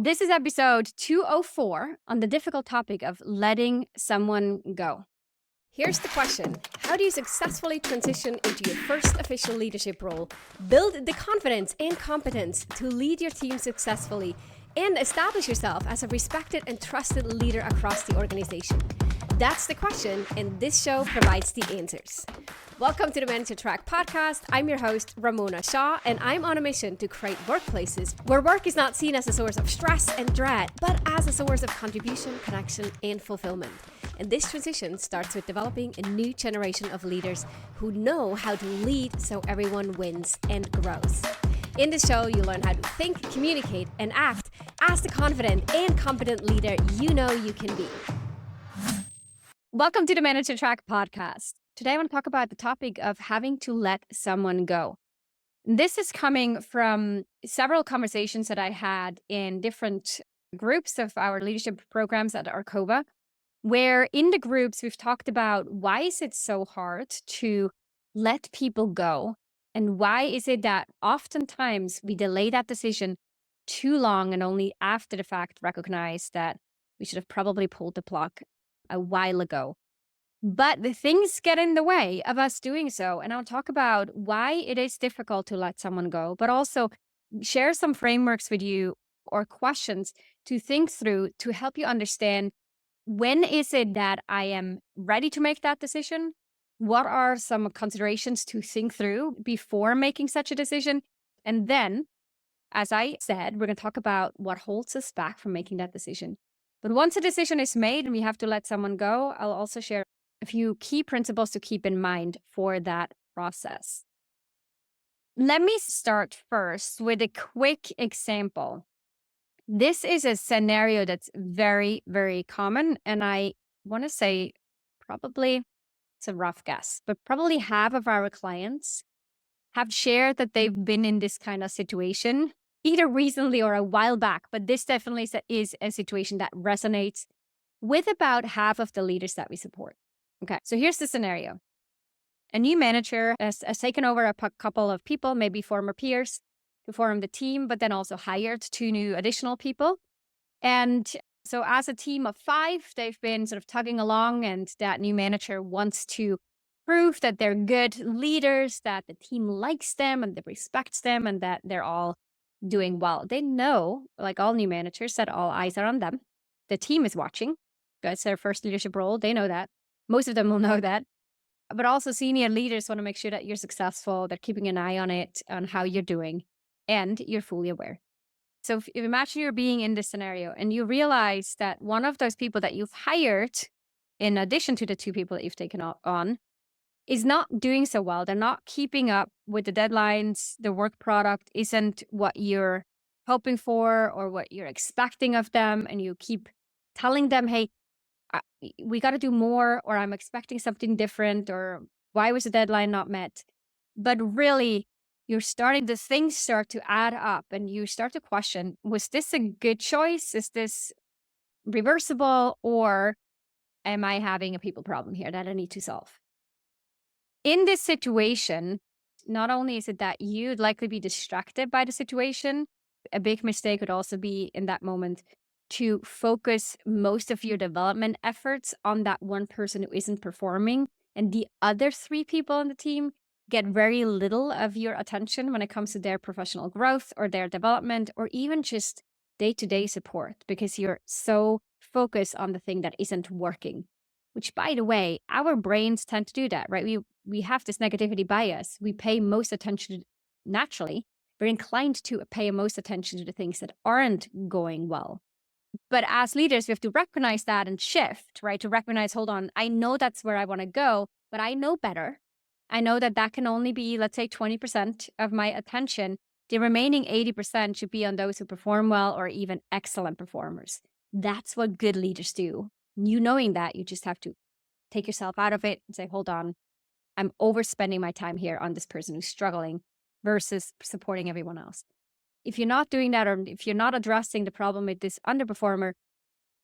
This is episode 204 on the difficult topic of letting someone go. Here's the question. How do you successfully transition into your first official leadership role, build the confidence and competence to lead your team successfully, and establish yourself as a respected and trusted leader across the organization? That's the question, and this show provides the answers. Welcome to the Manager Track podcast. I'm your host, Ramona Shaw, and I'm on a mission to create workplaces where work is not seen as a source of stress and dread, but as a source of contribution, connection, and fulfillment. And this transition starts with developing a new generation of leaders who know how to lead so everyone wins and grows. In this show, you learn how to think, communicate, and act as the confident and competent leader you know you can be. Welcome to the Manager Track podcast. Today I want to talk about the topic of having to let someone go. This is coming from several conversations that I had in different groups of our leadership programs at Arcova, where in the groups we've talked about why is it so hard to let people go, and why is it that oftentimes we delay that decision too long and only after the fact recognize that we should have probably pulled the plug a while ago. But the things get in the way of us doing so. And I'll talk about why it is difficult to let someone go, but also share some frameworks with you or questions to think through to help you understand when is it that I am ready to make that decision? What are some considerations to think through before making such a decision? And then, as I said, we're going to talk about what holds us back from making that decision. But once a decision is made and we have to let someone go, I'll also share a few key principles to keep in mind for that process. Let me start first with a quick example. This is a scenario that's very, very common, and I want to say probably, it's a rough guess, but probably half of our clients have shared that they've been in this kind of situation, either recently or a while back, but this definitely is a situation that resonates with about half of the leaders that we support. Okay, so here's the scenario. A new manager has taken over a couple of people, maybe former peers, to form the team, but then also hired 2 new additional people. And so as a team of 5, they've been sort of tugging along, and that new manager wants to prove that they're good leaders, that the team likes them and that respects them, and that they're all doing well. They know, like all new managers, that all eyes are on them. The team is watching. That's their first leadership role. They know that. Most of them will know that. But also senior leaders want to make sure that you're successful. They're keeping an eye on it, on how you're doing, and you're fully aware. So if imagine you're being in this scenario and you realize that one of those people that you've hired, in addition to the 2 people that you've taken on, is not doing so well. They're not keeping up with the deadlines. The work product isn't what you're hoping for or what you're expecting of them. And you keep telling them, hey, we got to do more, or I'm expecting something different, or why was the deadline not met? But really, the things start to add up and you start to question, was this a good choice? Is this reversible, or am I having a people problem here that I need to solve? In this situation, not only is it that you'd likely be distracted by the situation, a big mistake would also be in that moment to focus most of your development efforts on that one person who isn't performing, and the other 3 people on the team get very little of your attention when it comes to their professional growth or their development, or even just day-to-day support, because you're so focused on the thing that isn't working. Which, by the way, our brains tend to do that, right? We have this negativity bias. We pay most attention naturally. We're inclined to pay most attention to the things that aren't going well. But as leaders, we have to recognize that and shift, right? To recognize, hold on, I know that's where I want to go, but I know better. I know that that can only be, let's say, 20% of my attention. The remaining 80% should be on those who perform well or even excellent performers. That's what good leaders do. You knowing that, you just have to take yourself out of it and say, hold on, I'm overspending my time here on this person who's struggling versus supporting everyone else. If you're not doing that, or if you're not addressing the problem with this underperformer,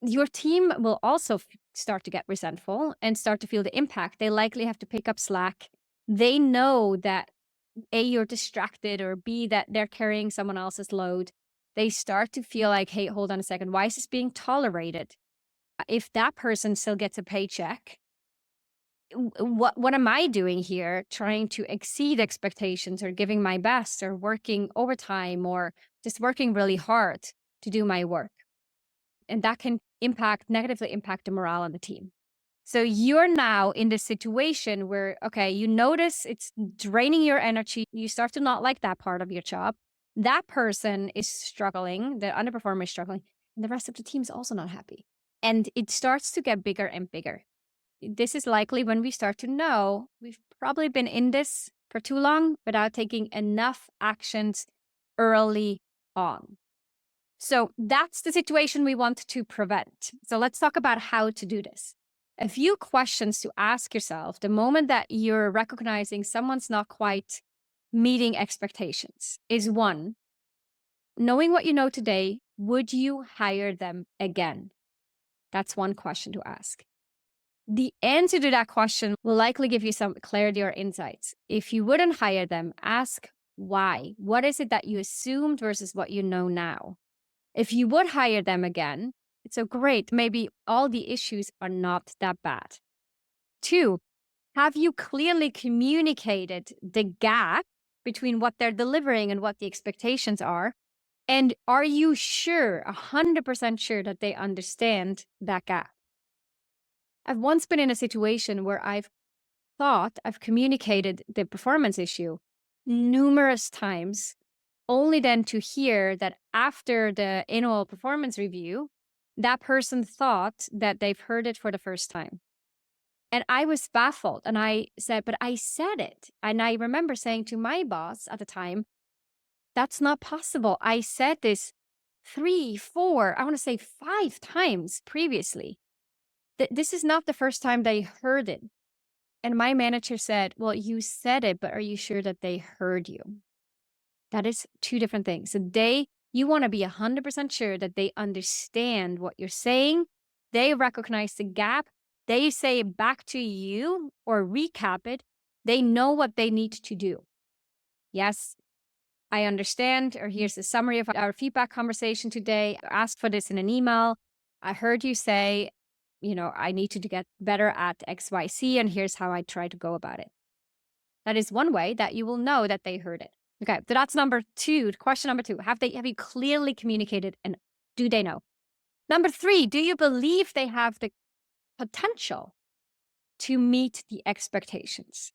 your team will also start to get resentful and start to feel the impact. They likely have to pick up slack. They know that A, you're distracted, or B, that they're carrying someone else's load. they start to feel like, hey, hold on a second, why is this being tolerated? If that person still gets a paycheck, what am I doing here trying to exceed expectations or giving my best or working overtime or just working really hard to do my work? And that can negatively impact the morale on the team. So you're now in this situation where, okay, you notice it's draining your energy. You start to not like that part of your job. That person is struggling, the underperformer is struggling, and the rest of the team is also not happy. And it starts to get bigger and bigger. This is likely when we start to know we've probably been in this for too long without taking enough actions early on. So that's the situation we want to prevent. So let's talk about how to do this. A few questions to ask yourself the moment that you're recognizing someone's not quite meeting expectations is one, knowing what you know today, would you hire them again? That's one question to ask. The answer to that question will likely give you some clarity or insights. If you wouldn't hire them, ask why. What is it that you assumed versus what you know now? If you would hire them again, it's so great. Maybe all the issues are not that bad. Two, have you clearly communicated the gap between what they're delivering and what the expectations are? And are you sure, 100% sure that they understand that gap? I've once been in a situation where I've thought I've communicated the performance issue numerous times, only then to hear that after the annual performance review, that person thought that they've heard it for the first time. And I was baffled. And I said, but I said it. And I remember saying to my boss at the time, that's not possible. I said this 3, 4, I want to say 5 times previously. This is not the first time they heard it. And my manager said, well, you said it, but are you sure that they heard you? That is two different things. So you want to be 100% sure that they understand what you're saying. They recognize the gap. They say it back to you or recap it. They know what they need to do. Yes, I understand. Or here's the summary of our feedback conversation today. I asked for this in an email. I heard you say, I need to get better at XYZ, and here's how I try to go about it. That is one way that you will know that they heard it. Okay, so that's number 2. Question number 2, have you clearly communicated and do they know? Number 3, do you believe they have the potential to meet the expectations?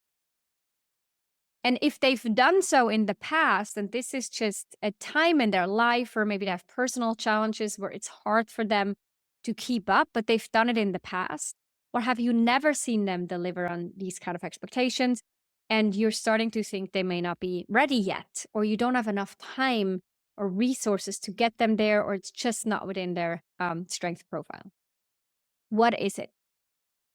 And if they've done so in the past, and this is just a time in their life, or maybe they have personal challenges where it's hard for them to keep up, but they've done it in the past, or have you never seen them deliver on these kind of expectations? And you're starting to think they may not be ready yet, or you don't have enough time or resources to get them there, or it's just not within their strength profile. What is it?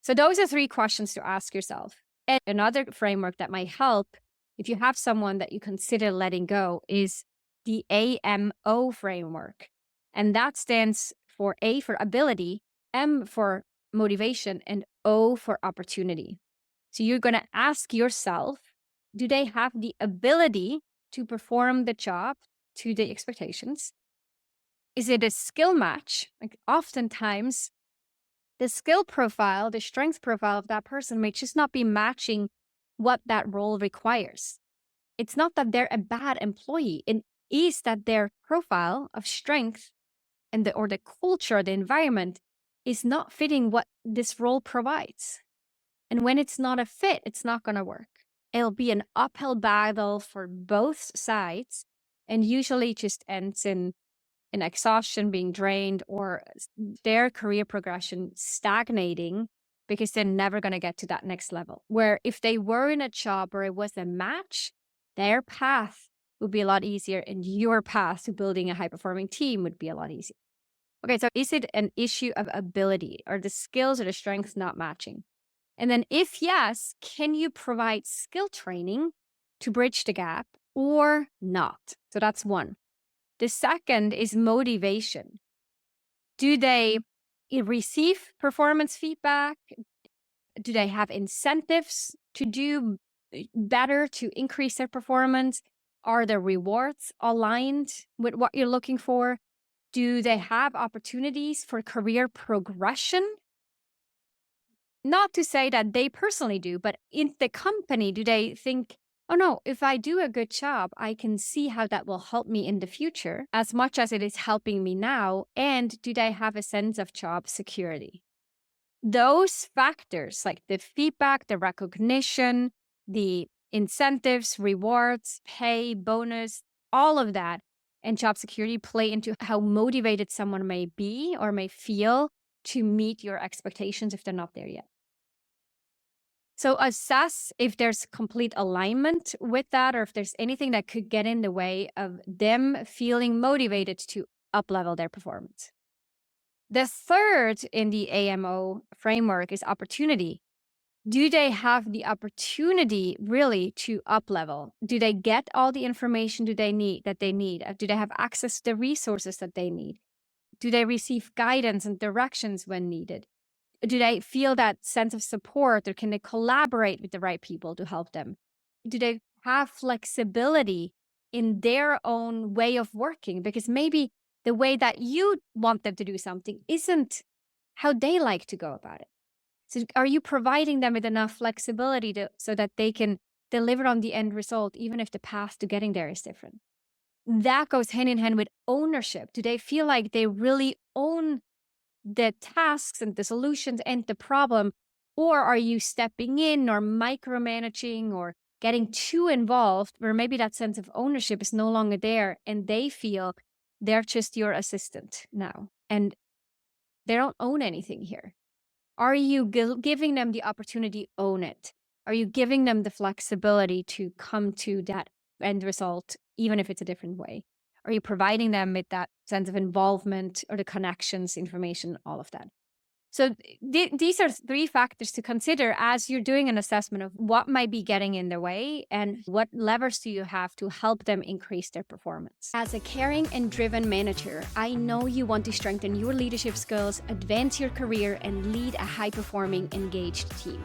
So those are 3 questions to ask yourself. And another framework that might help if you have someone that you consider letting go is the AMO framework. And that stands for A for ability, M for motivation, and O for opportunity. So you're going to ask yourself, do they have the ability to perform the job to the expectations? Is it a skill match? Like oftentimes, the skill profile, the strength profile of that person may just not be matching what that role requires. It's not that they're a bad employee. It is that their profile of strength and the culture, the environment is not fitting what this role provides. And when it's not a fit, it's not going to work. It'll be an uphill battle for both sides and usually just ends in exhaustion, being drained, or their career progression stagnating because they're never going to get to that next level. Where if they were in a job where it was a match, their path would be a lot easier, and your path to building a high performing team would be a lot easier. Okay, so is it an issue of ability? Are the skills or the strengths not matching? And then if yes, can you provide skill training to bridge the gap or not? So that's one. The second is motivation. Do they receive performance feedback? Do they have incentives to do better, to increase their performance? Are the rewards aligned with what you're looking for? Do they have opportunities for career progression? Not to say that they personally do, but in the company, do they think, oh no, if I do a good job, I can see how that will help me in the future as much as it is helping me now? And do they have a sense of job security? Those factors, like the feedback, the recognition, the incentives, rewards, pay, bonus, all of that, and job security play into how motivated someone may be or may feel to meet your expectations if they're not there yet. So assess if there's complete alignment with that or if there's anything that could get in the way of them feeling motivated to uplevel their performance. The third in the AMO framework is opportunity. Do they have the opportunity really to uplevel? Do they get all the information do they need that they need? Do they have access to the resources that they need? Do they receive guidance and directions when needed? Do they feel that sense of support or can they collaborate with the right people to help them? Do they have flexibility in their own way of working? Because maybe the way that you want them to do something isn't how they like to go about it. So, are you providing them with enough flexibility so that they can deliver on the end result, even if the path to getting there is different? That goes hand in hand with ownership. Do they feel like they really own the tasks and the solutions and the problem? Or are you stepping in or micromanaging or getting too involved where maybe that sense of ownership is no longer there and they feel they're just your assistant now and they don't own anything here? Are you giving them the opportunity to own it? Are you giving them the flexibility to come to that end result, even if it's a different way? Are you providing them with that sense of involvement or the connections, information, all of that? So these are three factors to consider as you're doing an assessment of what might be getting in their way and what levers do you have to help them increase their performance. As a caring and driven manager, I know you want to strengthen your leadership skills, advance your career, and lead a high-performing, engaged team.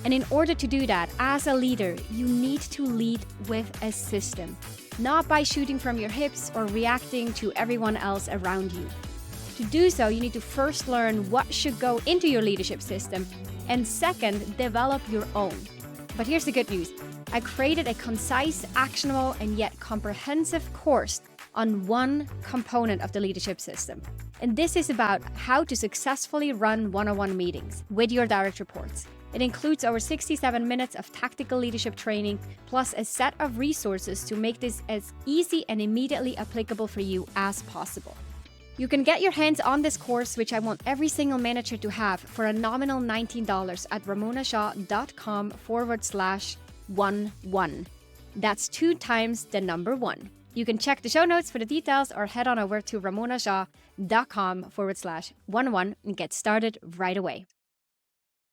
And in order to do that, as a leader, you need to lead with a system, not by shooting from your hips or reacting to everyone else around you. To do so, you need to first learn what should go into your leadership system, and second, develop your own. But here's the good news. I created a concise, actionable, and yet comprehensive course on one component of the leadership system. And this is about how to successfully run one-on-one meetings with your direct reports. It includes over 67 minutes of tactical leadership training, plus a set of resources to make this as easy and immediately applicable for you as possible. You can get your hands on this course, which I want every single manager to have, for a nominal $19 at ramonashaw.com/11. That's 2 times the number 1. You can check the show notes for the details or head on over to ramonashaw.com/11 and get started right away.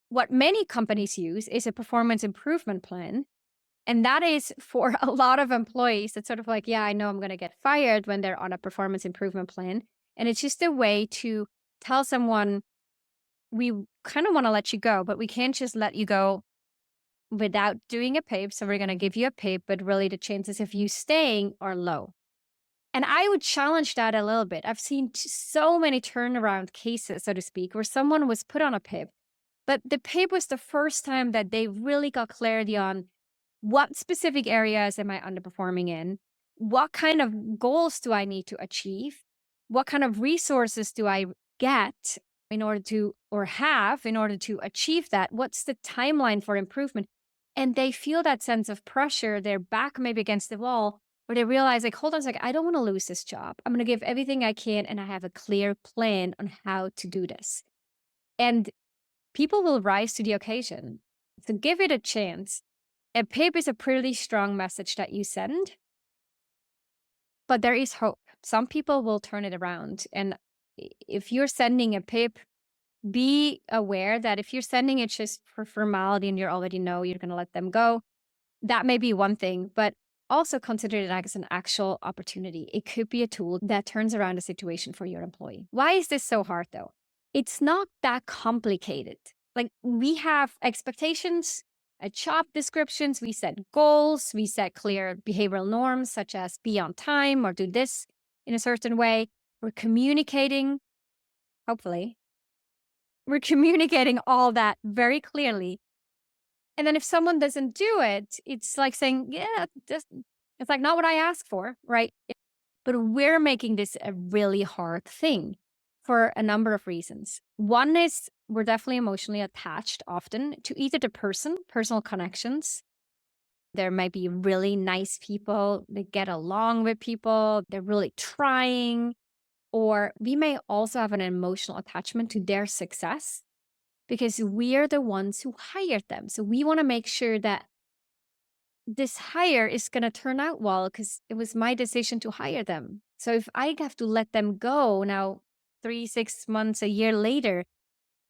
What many companies use is a performance improvement plan. And that is for a lot of employees. It's sort of like, yeah, I know I'm going to get fired when they're on a performance improvement plan. And it's just a way to tell someone, we kind of want to let you go, but we can't just let you go without doing a PAPE. So we're going to give you a PAPE, but really the chances of you staying are low. And I would challenge that a little bit. I've seen so many turnaround cases, so to speak, where someone was put on a PAPE, but the PAPE was the first time that they really got clarity on what specific areas am I underperforming in? What kind of goals do I need to achieve? What kind of resources do I get in order to, or have in order to achieve that? What's the timeline for improvement? And they feel that sense of pressure, their back maybe against the wall, where they realize, like, hold on a second, I don't want to lose this job. I'm going to give everything I can, and I have a clear plan on how to do this. And people will rise to the occasion. So give it a chance. A PAPE is a pretty strong message that you send, but there is hope. Some people will turn it around. And if you're sending a PAPE, be aware that if you're sending it just for formality and you already know you're going to let them go, that may be one thing, but also consider it as an actual opportunity. It could be a tool that turns around a situation for your employee. Why is this so hard though? It's not that complicated. Like, we have expectations job descriptions, we set goals, we set clear behavioral norms such as be on time or do this in a certain way. We're communicating, hopefully, we're communicating all that very clearly. And then if someone doesn't do it, it's like saying, yeah, it's like not what I asked for, right? But we're making this a really hard thing for a number of reasons. One is we're definitely emotionally attached often to either the person, personal connections. There might be really nice people that get along with people, they're really trying, or we may also have an emotional attachment to their success because we're the ones who hired them. So we want to make sure that this hire is going to turn out well because it was my decision to hire them. So if I have to let them go now, 3, 6 months, a year later,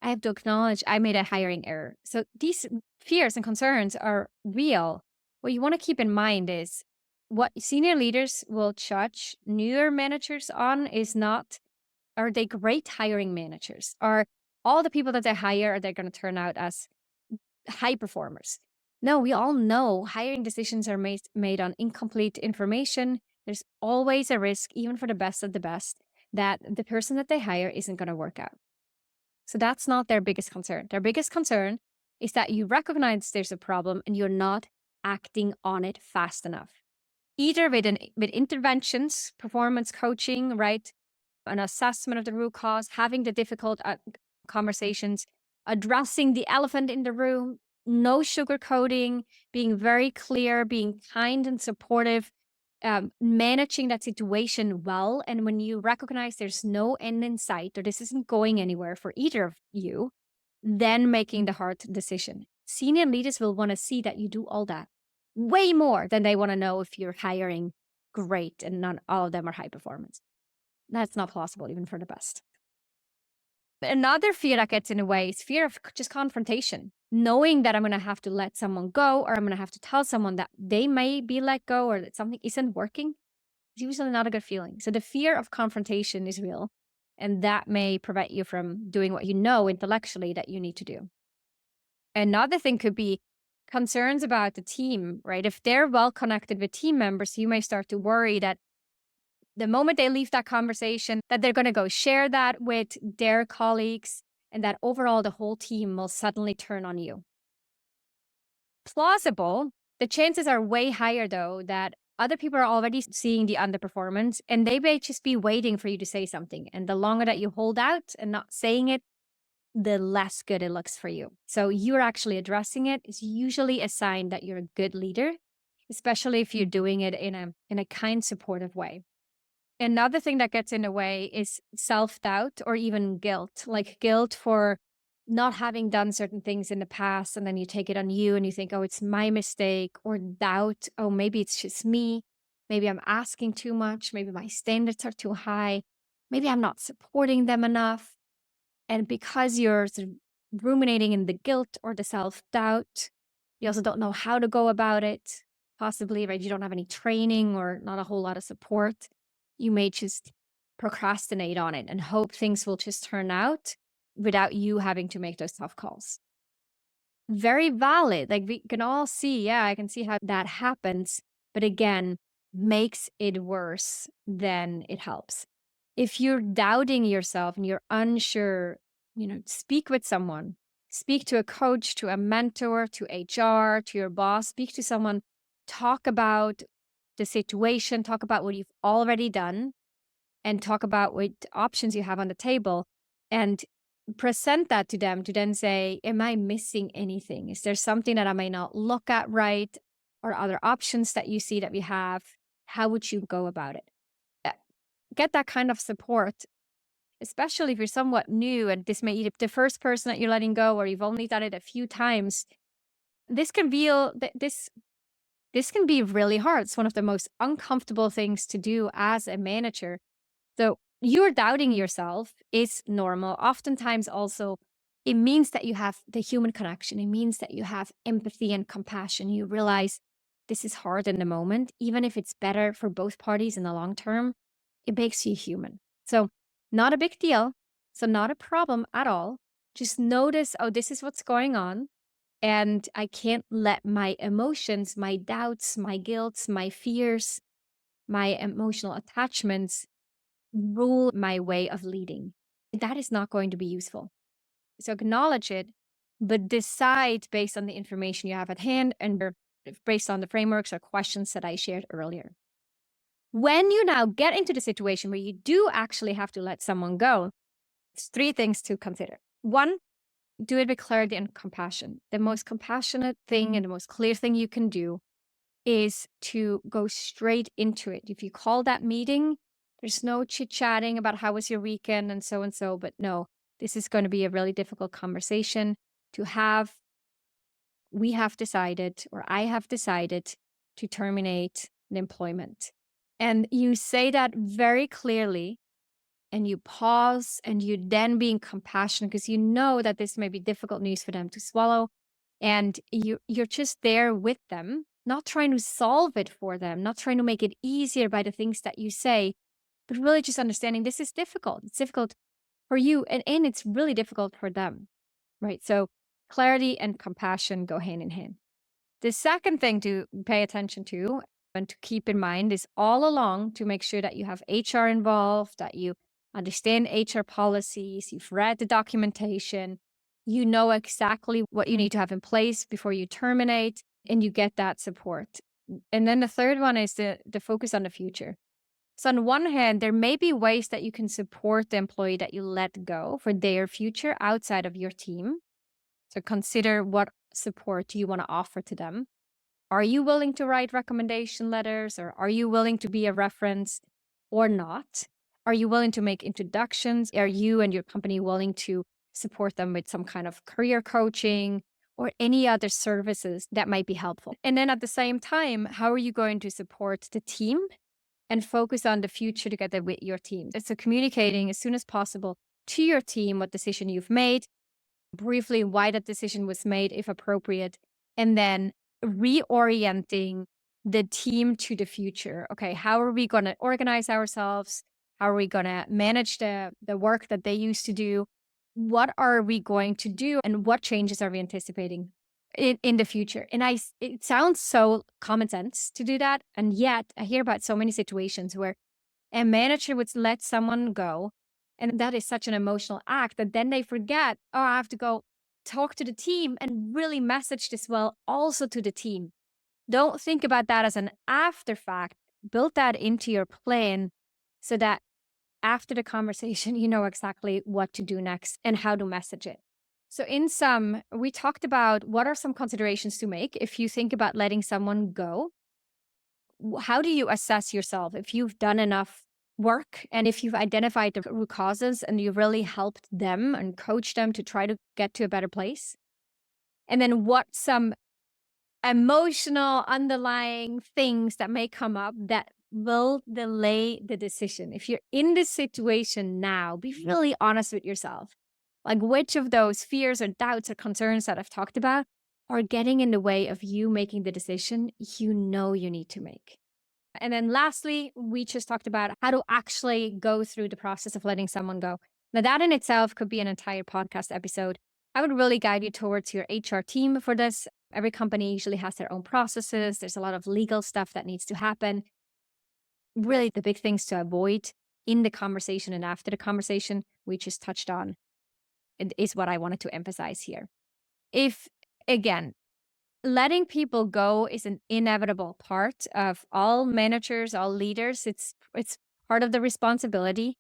I have to acknowledge I made a hiring error. So these fears and concerns are real. What you want to keep in mind is what senior leaders will judge newer managers on is not, are they great hiring managers? Are all the people that they hire, are they going to turn out as high performers? No, we all know hiring decisions are made on incomplete information. There's always a risk, even for the best of the best, that the person that they hire isn't going to work out. So that's not their biggest concern. Their biggest concern is that you recognize there's a problem and you're not acting on it fast enough. Either with interventions, performance coaching, right? An assessment of the root cause, having the difficult conversations, addressing the elephant in the room, no sugarcoating, being very clear, being kind and supportive, managing that situation well. And when you recognize there's no end in sight or this isn't going anywhere for either of you, then making the hard decision. Senior leaders will want to see that you do all that way more than they want to know if you're hiring great and not all of them are high performance. That's not possible, even for the best. Another fear that gets in the way is fear of just confrontation, knowing that I'm going to have to let someone go or I'm going to have to tell someone that they may be let go or that something isn't working. It's usually not a good feeling. So the fear of confrontation is real, and that may prevent you from doing what you know intellectually that you need to do. Another thing could be concerns about the team, right? If they're well connected with team members, you may start to worry that the moment they leave that conversation, that they're going to go share that with their colleagues and that overall the whole team will suddenly turn on you. Plausible. The chances are way higher, though, that other people are already seeing the underperformance and they may just be waiting for you to say something. And the longer that you hold out and not saying it, the less good it looks for you. So you're actually addressing it is usually a sign that you're a good leader, especially if you're doing it in a kind, supportive way. Another thing that gets in the way is self-doubt or even guilt, like guilt for not having done certain things in the past. And then you take it on you and you think, oh, it's my mistake, or doubt, oh, maybe it's just me. Maybe I'm asking too much. Maybe my standards are too high. Maybe I'm not supporting them enough. And because you're sort of ruminating in the guilt or the self-doubt, you also don't know how to go about it. Possibly, right? You don't have any training or not a whole lot of support. You may just procrastinate on it and hope things will just turn out without you having to make those tough calls. Very valid. Like we can all see, yeah, I can see how that happens. But again, makes it worse than it helps. If you're doubting yourself and you're unsure, speak with someone. Speak to a coach, to a mentor, to HR, to your boss. Speak to someone. Talk about the situation. Talk about what you've already done and talk about what options you have on the table and present that to them to then say, am I missing anything? Is there something that I may not look at right? Or other options that you see that we have? How would you go about it? Get that kind of support, especially if you're somewhat new and this may be the first person that you're letting go or you've only done it a few times. This can be really hard. It's one of the most uncomfortable things to do as a manager. So you're doubting yourself is normal. Oftentimes also, it means that you have the human connection. It means that you have empathy and compassion. You realize this is hard in the moment, even if it's better for both parties in the long term, it makes you human. So not a big deal. So not a problem at all. Just notice, oh, this is what's going on. And I can't let my emotions, my doubts, my guilt, my fears, my emotional attachments rule my way of leading. That is not going to be useful. So acknowledge it, but decide based on the information you have at hand and based on the frameworks or questions that I shared earlier. When you now get into the situation where you do actually have to let someone go, it's three things to consider. One, do it with clarity and compassion. The most compassionate thing and the most clear thing you can do is to go straight into it. If you call that meeting, there's no chit-chatting about how was your weekend and so, but no, this is going to be a really difficult conversation to have. We have decided, or I have decided, to terminate the employment. And you say that very clearly, and you pause, and you then being compassionate because you know that this may be difficult news for them to swallow. And you're just there with them, not trying to solve it for them, not trying to make it easier by the things that you say, but really just understanding this is difficult. It's difficult for you, and it's really difficult for them, right? So clarity and compassion go hand in hand. The second thing to pay attention to and to keep in mind is all along to make sure that you have HR involved, that you understand HR policies, you've read the documentation, you know exactly what you need to have in place before you terminate, and you get that support. And then the third one is the focus on the future. So on one hand, there may be ways that you can support the employee that you let go for their future outside of your team. So consider what support you want to offer to them. Are you willing to write recommendation letters, or are you willing to be a reference or not? Are you willing to make introductions? Are you and your company willing to support them with some kind of career coaching or any other services that might be helpful? And then at the same time, how are you going to support the team and focus on the future together with your team? So communicating as soon as possible to your team what decision you've made, briefly why that decision was made, if appropriate, and then reorienting the team to the future. Okay, how are we going to organize ourselves? How are we going to manage the work that they used to do? What are we going to do, and what changes are we anticipating in the future? And it sounds so common sense to do that, and yet I hear about so many situations where a manager would let someone go. And that is such an emotional act that then they forget, oh, I have to go talk to the team and really message this well also to the team. Don't think about that as an after fact. Build that into your plan so that after the conversation, you know exactly what to do next and how to message it. So, in sum, we talked about what are some considerations to make if you think about letting someone go. How do you assess yourself if you've done enough work and if you've identified the root causes and you've really helped them and coached them to try to get to a better place? And then what some emotional underlying things that may come up that will delay the decision? If you're in this situation now, be really honest with yourself. Like, which of those fears or doubts or concerns that I've talked about are getting in the way of you making the decision you know you need to make? And then lastly, we just talked about how to actually go through the process of letting someone go. Now, that in itself could be an entire podcast episode. I would really guide you towards your HR team for this. Every company usually has their own processes. There's a lot of legal stuff that needs to happen. Really, the big things to avoid in the conversation and after the conversation, we just touched on, it is what I wanted to emphasize here. If, again, letting people go is an inevitable part of all managers, all leaders. It's part of the responsibility.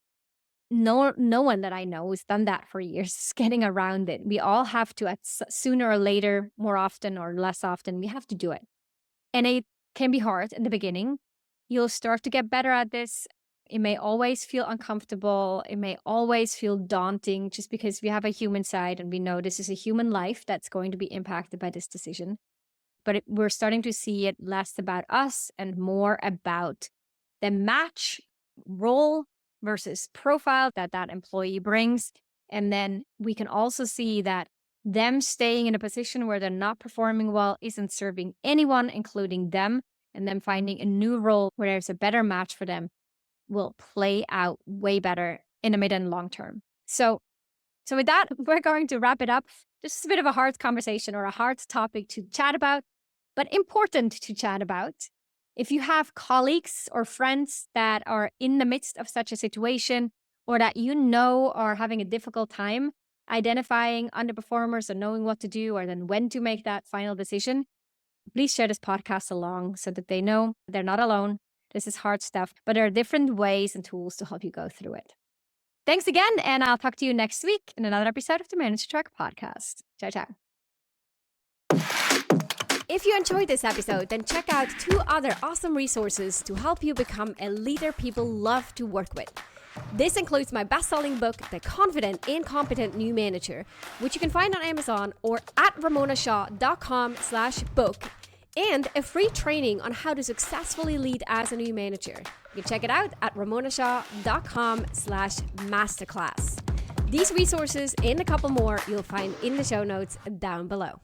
No one that I know has done that for years, getting around it. We all have to, sooner or later, more often or less often, we have to do it. And it can be hard in the beginning. You'll start to get better at this. It may always feel uncomfortable. It may always feel daunting just because we have a human side and we know this is a human life that's going to be impacted by this decision. But we're starting to see it less about us and more about the match role versus profile that that employee brings. And then we can also see that them staying in a position where they're not performing well isn't serving anyone, including them, and them finding a new role where there's a better match for them will play out way better in the mid and long term. So with that, we're going to wrap it up. This is a bit of a hard conversation or a hard topic to chat about, but important to chat about. If you have colleagues or friends that are in the midst of such a situation, or that you know are having a difficult time identifying underperformers and knowing what to do or then when to make that final decision, please share this podcast along so that they know they're not alone. This is hard stuff, but there are different ways and tools to help you go through it. Thanks again, and I'll talk to you next week in another episode of the Manage Track podcast. Ciao, ciao. If you enjoyed this episode, then check out 2 other awesome resources to help you become a leader people love to work with. This includes my best-selling book, The Confident and Competent New Manager, which you can find on Amazon or at ramonashaw.com/book, and a free training on how to successfully lead as a new manager. You can check it out at ramonashaw.com/masterclass. These resources and a couple more you'll find in the show notes down below.